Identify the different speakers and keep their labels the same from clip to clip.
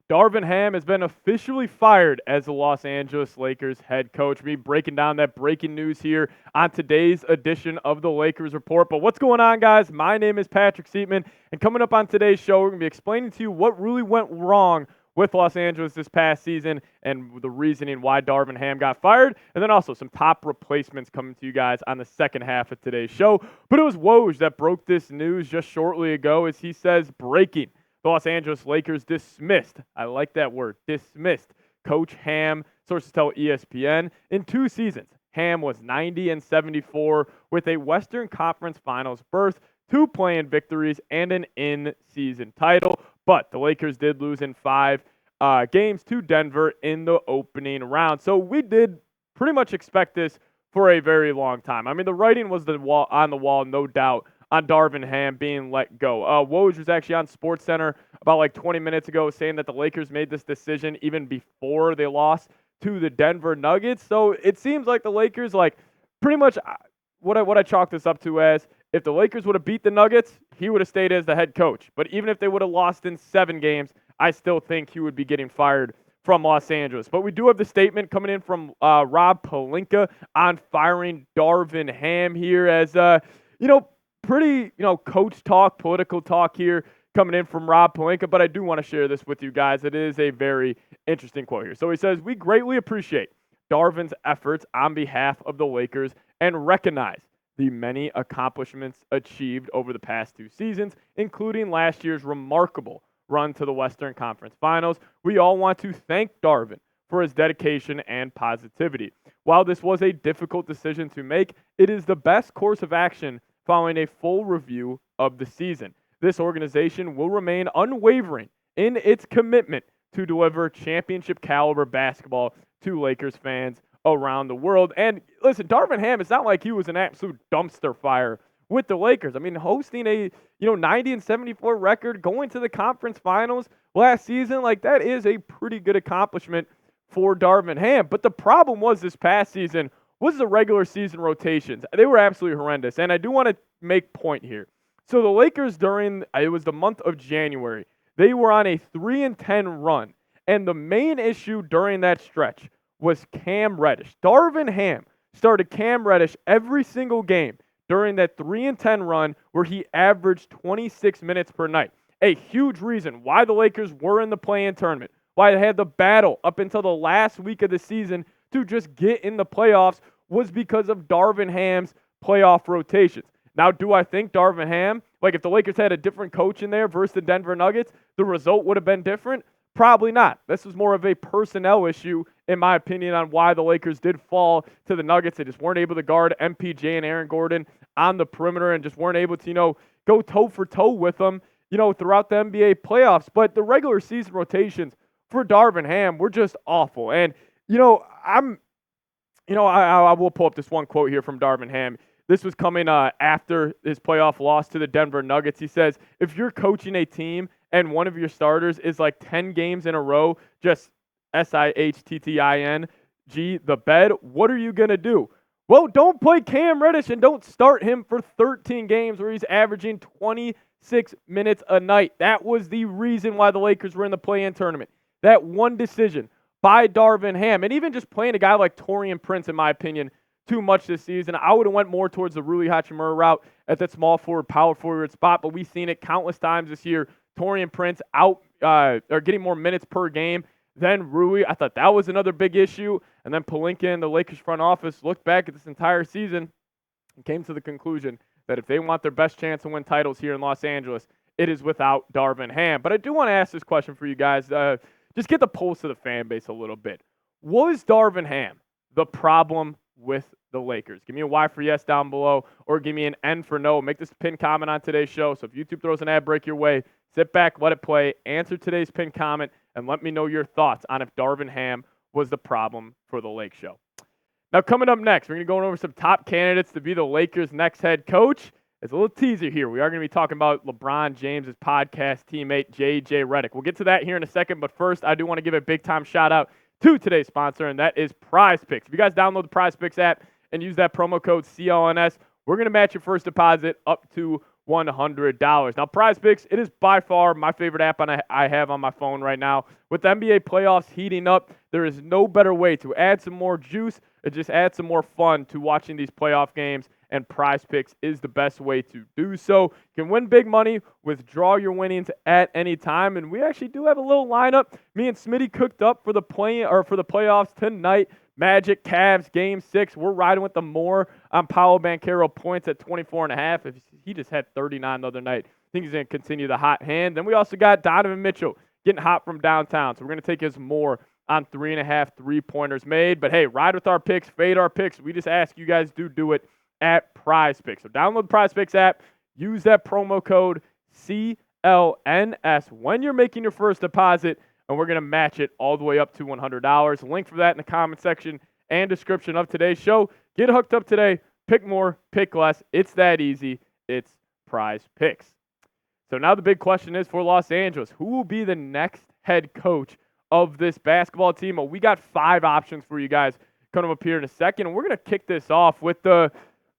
Speaker 1: Darvin Ham has been officially fired as the Los Angeles Lakers head coach. Me breaking down that breaking news here on today's edition of the Lakers Report. But what's going on, guys? My name is Patrick Siepman, and coming up on today's show, we're going to be explaining to you what really went wrong with Los Angeles this past season and the reasoning why Darvin Ham got fired, and then also some top replacements coming to you guys on the second half of today's show. But it was Woj that broke this news just shortly ago, as he says, breaking. The Los Angeles Lakers dismissed, I like that word, dismissed Coach Ham, sources tell ESPN, in 2 seasons. Ham was 90-74 with a Western Conference Finals berth, 2 play-in victories, and an in-season title. But the Lakers did lose in 5 games to Denver in the opening round. So we did pretty much expect this for a very long time. I mean, the writing was on the wall, no doubt, on Darvin Ham being let go. Woj was actually on SportsCenter about like 20 minutes ago saying that the Lakers made this decision even before they lost to the Denver Nuggets. So it seems like the Lakers, like, pretty much what I chalk this up to as, if the Lakers would have beat the Nuggets, he would have stayed as the head coach. But even if they would have lost in 7 games, I still think he would be getting fired from Los Angeles. But we do have the statement coming in from Rob Pelinka on firing Darvin Ham here as, pretty, coach talk, political talk here coming in from Rob Pelinka, but I do want to share this with you guys. It is a very interesting quote here. So he says, "We greatly appreciate Darvin's efforts on behalf of the Lakers and recognize the many accomplishments achieved over the past 2 seasons, including last year's remarkable run to the Western Conference Finals. We all want to thank Darvin for his dedication and positivity. While this was a difficult decision to make, it is the best course of action following a full review of the season. This organization will remain unwavering in its commitment to deliver championship caliber basketball to Lakers fans around the world." And listen, Darvin Ham, it's not like he was an absolute dumpster fire with the Lakers. I mean, hosting a 90-74 record, going to the conference finals last season, like, that is a pretty good accomplishment for Darvin Ham. But the problem was this past season was the regular season rotations. They were absolutely horrendous. And I do want to make point here. So the Lakers it was the month of January, they were on a 3-10 run. And the main issue during that stretch was Cam Reddish. Darvin Ham started Cam Reddish every single game during that 3-10 run where he averaged 26 minutes per night. A huge reason why the Lakers were in the play-in tournament, why they had the battle up until the last week of the season to just get in the playoffs, was because of Darvin Ham's playoff rotations. Now, do I think Darvin Ham, like, if the Lakers had a different coach in there versus the Denver Nuggets, the result would have been different? Probably not. This was more of a personnel issue, in my opinion, on why the Lakers did fall to the Nuggets. They just weren't able to guard MPJ and Aaron Gordon on the perimeter and just weren't able to, go toe-for-toe with them, throughout the NBA playoffs. But the regular season rotations for Darvin Ham were just awful. And, I will pull up this one quote here from Darvin Ham. This was coming after his playoff loss to the Denver Nuggets. He says, "If you're coaching a team and one of your starters is like 10 games in a row, just SIHTTING, the bed, what are you going to do? Well, don't play Cam Reddish and don't start him for 13 games where he's averaging 26 minutes a night." That was the reason why the Lakers were in the play-in tournament. That one decision by Darvin Ham, and even just playing a guy like Taurean Prince, in my opinion, too much this season. I would have went more towards the Rui Hachimura route at that small forward, power forward spot, but we've seen it countless times this year. Taurean Prince or getting more minutes per game than Rui. I thought that was another big issue. And then Pelinka and the Lakers front office looked back at this entire season and came to the conclusion that if they want their best chance to win titles here in Los Angeles, it is without Darvin Ham. But I do want to ask this question for you guys. Just get the pulse of the fan base a little bit. Was Darvin Ham the problem with the Lakers? Give me a Y for yes down below, or give me an N for no. Make this a pinned comment on today's show. So if YouTube throws an ad break your way, sit back, let it play, answer today's pinned comment, and let me know your thoughts on if Darvin Ham was the problem for the Lake Show. Now, coming up next, we're going to go over some top candidates to be the Lakers' next head coach. As a little teaser here, we are going to be talking about LeBron James' podcast teammate, J.J. Redick. We'll get to that here in a second, but first, I do want to give a big-time shout-out to today's sponsor, and that is Prize Picks. If you guys download the Prize Picks app and use that promo code CLNS, we're going to match your first deposit up to $100. Now, Prize Picks, it is by far my favorite app I have on my phone right now. With the NBA playoffs heating up, there is no better way to add some more juice and just add some more fun to watching these playoff games, and Prize Picks is the best way to do so. You can win big money, withdraw your winnings at any time, and we actually do have a little lineup. Me and Smitty cooked up for the playoffs tonight. Magic, Cavs, Game 6. We're riding with the more on Paolo Banchero points at 24.5. If he just had 39 the other night, I think he's going to continue the hot hand. Then we also got Donovan Mitchell getting hot from downtown, so we're going to take his more on 3.5 3-pointers made. But hey, ride with our picks, fade our picks. We just ask you guys do it at Prize Picks. So download the Prize Picks app. Use that promo code CLNS when you're making your first deposit, and we're going to match it all the way up to $100. Link for that in the comment section and description of today's show. Get hooked up today. Pick more, pick less. It's that easy. It's Prize Picks. So now the big question is for Los Angeles, who will be the next head coach of this basketball team? Well, we got 5 options for you guys coming up here in a second, and we're going to kick this off with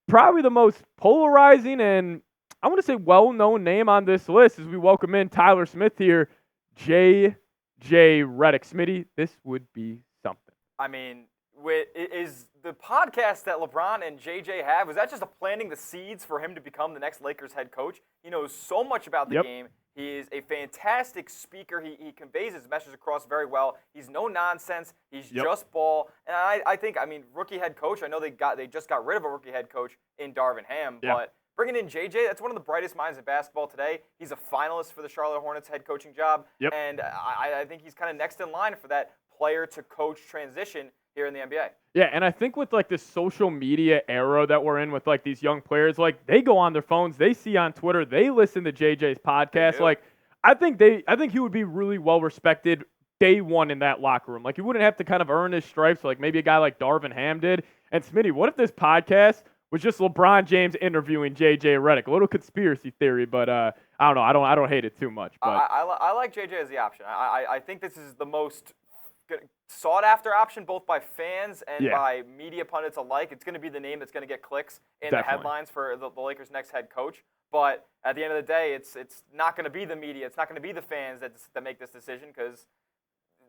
Speaker 1: probably the most polarizing and I want to say well-known name on this list as we welcome in Tyler Smith here, J.J. Redick. Smitty, this would be something.
Speaker 2: I mean, is the podcast that LeBron and JJ have, is that just planting the seeds for him to become the next Lakers head coach? He knows so much about the game. He is a fantastic speaker. He conveys his message across very well. He's no nonsense. He's just ball. And I think, rookie head coach, I know they just got rid of a rookie head coach in Darvin Ham, but bringing in JJ, that's one of the brightest minds in basketball today. He's a finalist for the Charlotte Hornets head coaching job, and I think he's kind of next in line for that player-to-coach transition here in the NBA.
Speaker 1: Yeah, and I think with like this social media era that we're in with like these young players, like they go on their phones, they see on Twitter, they listen to JJ's podcast. Like I think he would be really well respected day one in that locker room. Like he wouldn't have to kind of earn his stripes like maybe a guy like Darvin Ham did. And Smitty, what if this podcast was just LeBron James interviewing J.J. Redick? A little conspiracy theory, but I don't know. I don't hate it too much. But
Speaker 2: I like J.J. as the option. I think this is the most sought-after option both by fans and by media pundits alike. It's going to be the name that's going to get clicks in the headlines for the Lakers' next head coach. But at the end of the day, it's not going to be the media. It's not going to be the fans that make this decision because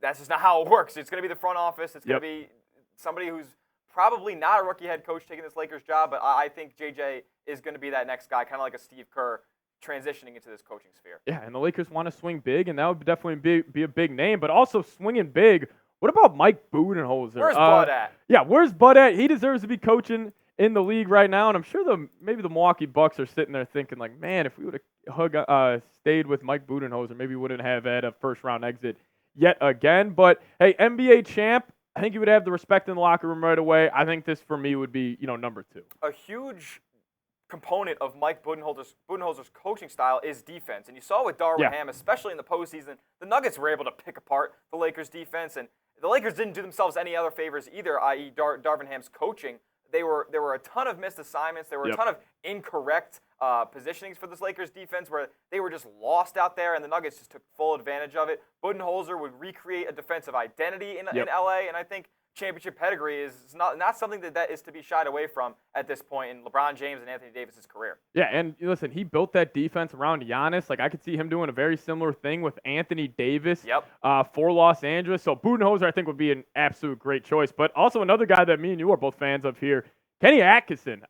Speaker 2: that's just not how it works. It's going to be the front office. It's going to be somebody who's probably not a rookie head coach taking this Lakers job, but I think JJ is going to be that next guy, kind of like a Steve Kerr transitioning into this coaching sphere. Yeah,
Speaker 1: and the Lakers want to swing big, and that would definitely be a big name, but also swinging big. What about Mike Budenholzer?
Speaker 2: Where's Bud at?
Speaker 1: Yeah, where's Bud at? He deserves to be coaching in the league right now, and I'm sure maybe the Milwaukee Bucks are sitting there thinking like, man, if we would have stayed with Mike Budenholzer, maybe we wouldn't have had a first-round exit yet again. But, hey, NBA champ, I think he would have the respect in the locker room right away. I think this, for me, would be, number 2.
Speaker 2: A huge component of Mike Budenholzer's coaching style is defense. And you saw with Darvin Ham, especially in the postseason, the Nuggets were able to pick apart the Lakers' defense. And the Lakers didn't do themselves any other favors either, i.e. Darvin Ham's coaching. There were a ton of missed assignments. There were a ton of incorrect positionings for this Lakers defense where they were just lost out there, and the Nuggets just took full advantage of it. Budenholzer would recreate a defensive identity in LA, and I think championship pedigree is not something that is to be shied away from at this point in LeBron James and Anthony Davis' career. Yeah, and listen, he built that defense around Giannis. Like I could see him doing a very similar thing with Anthony Davis for Los Angeles. So Budenholzer, I think, would be an absolute great choice. But also another guy that me and you are both fans of here, Kenny Atkinson.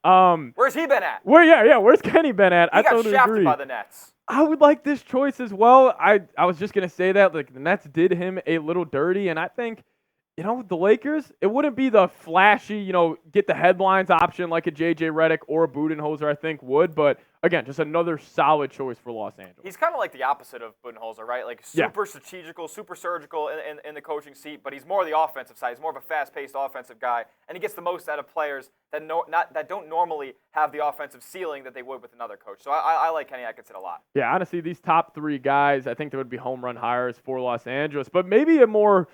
Speaker 2: Where's he been at?
Speaker 1: Where's Kenny been at?
Speaker 2: He got shafted by the Nets.
Speaker 1: I would like this choice as well. I was just gonna say that like the Nets did him a little dirty, and I think, the Lakers, it wouldn't be the flashy, get the headlines option like a J.J. Redick or a Budenholzer, I think, would. But, again, just another solid choice for Los Angeles.
Speaker 2: He's kind of like the opposite of Budenholzer, right? Like super strategical, super surgical in the coaching seat, but he's more the offensive side. He's more of a fast-paced offensive guy, and he gets the most out of players that don't normally have the offensive ceiling that they would with another coach. So I like Kenny Atkinson a lot.
Speaker 1: Yeah, honestly, these top 3 guys, I think there would be home run hires for Los Angeles, but maybe a more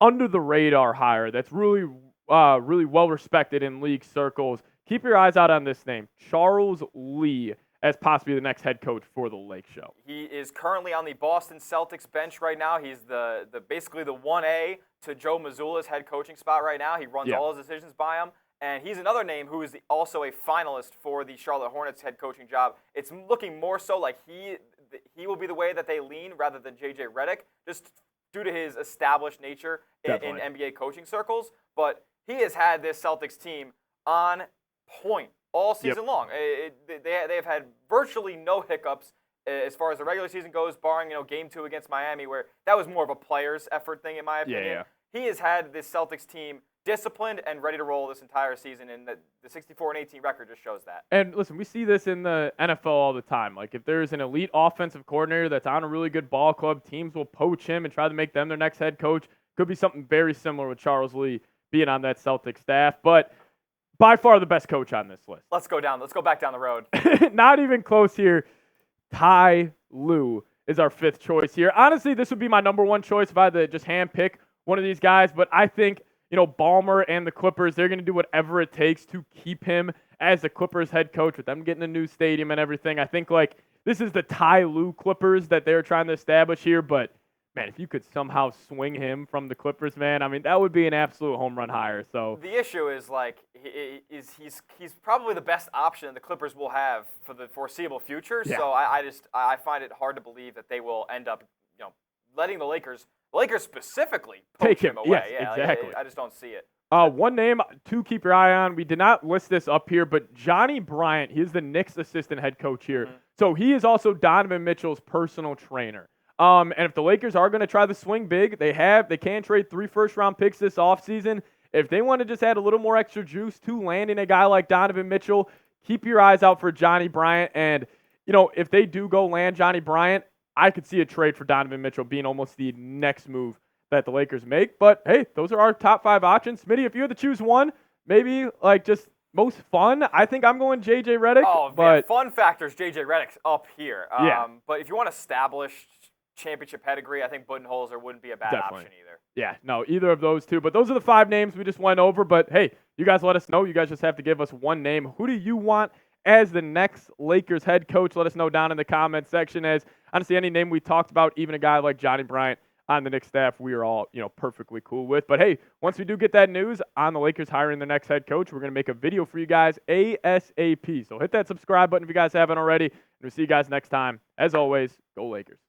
Speaker 1: under the radar hire that's really well respected in league circles. Keep your eyes out on this name, Tyronn Lue, as possibly the next head coach for the Lake Show.
Speaker 2: He is currently on the Boston Celtics bench right now. He's the basically the 1A to Joe Mazzulla's head coaching spot right now. He runs all his decisions by him. And he's another name who is also a finalist for the Charlotte Hornets head coaching job. It's looking more so like he will be the way that they lean rather than J.J. Redick, just due to his established nature in NBA coaching circles. But he has had this Celtics team on point all season long. They have had virtually no hiccups as far as the regular season goes, barring Game 2 against Miami, where that was more of a players' effort thing in my opinion. He has had this Celtics team disciplined and ready to roll this entire season, and the 64-18 record just shows that.
Speaker 1: And listen, we see this in the NFL all the time. Like, if there's an elite offensive coordinator that's on a really good ball club, teams will poach him and try to make them their next head coach. Could be something very similar with Charles Lee being on that Celtics staff, but by far the best coach on this list.
Speaker 2: Let's go back down the road.
Speaker 1: Not even close here. Tyronn Lue is our 5th choice here. Honestly, this would be my number 1 choice if I had to just handpick one of these guys, but I think Ballmer and the Clippers, they're going to do whatever it takes to keep him as the Clippers head coach with them getting a new stadium and everything. I think, this is the Tyronn Lue Clippers that they're trying to establish here, but, man, if you could somehow swing him from the Clippers, man, I mean, that would be an absolute home run hire. So
Speaker 2: the issue is, he's probably the best option the Clippers will have for the foreseeable future, so I find it hard to believe that they will end up, letting the Lakers specifically poach him away.
Speaker 1: Yes, exactly.
Speaker 2: I just don't see it.
Speaker 1: One name to keep your eye on. We did not list this up here, but Johnny Bryant, he is the Knicks assistant head coach here. Mm-hmm. So he is also Donovan Mitchell's personal trainer. And if the Lakers are going to try to swing big, they can trade 3 first-round picks this offseason. If they want to just add a little more extra juice to landing a guy like Donovan Mitchell, keep your eyes out for Johnny Bryant. And, if they do go land Johnny Bryant, I could see a trade for Donovan Mitchell being almost the next move that the Lakers make. But, hey, those are our top 5 options. Smitty, if you had to choose one, maybe, just most fun, I think I'm going J.J. Redick.
Speaker 2: Oh, but fun factors, J.J. Redick's up here. But if you want established championship pedigree, I think Budenholzer wouldn't be a bad option either.
Speaker 1: Yeah, no, either of those two. But those are the 5 names we just went over. But, hey, you guys let us know. You guys just have to give us one name. Who do you want as the next Lakers head coach? Let us know down in the comments section. As honestly, any name we talked about, even a guy like Johnny Bryant on the Knicks staff, we are all, perfectly cool with. But hey, once we do get that news on the Lakers hiring their next head coach, we're going to make a video for you guys ASAP. So hit that subscribe button if you guys haven't already. And we'll see you guys next time. As always, go Lakers.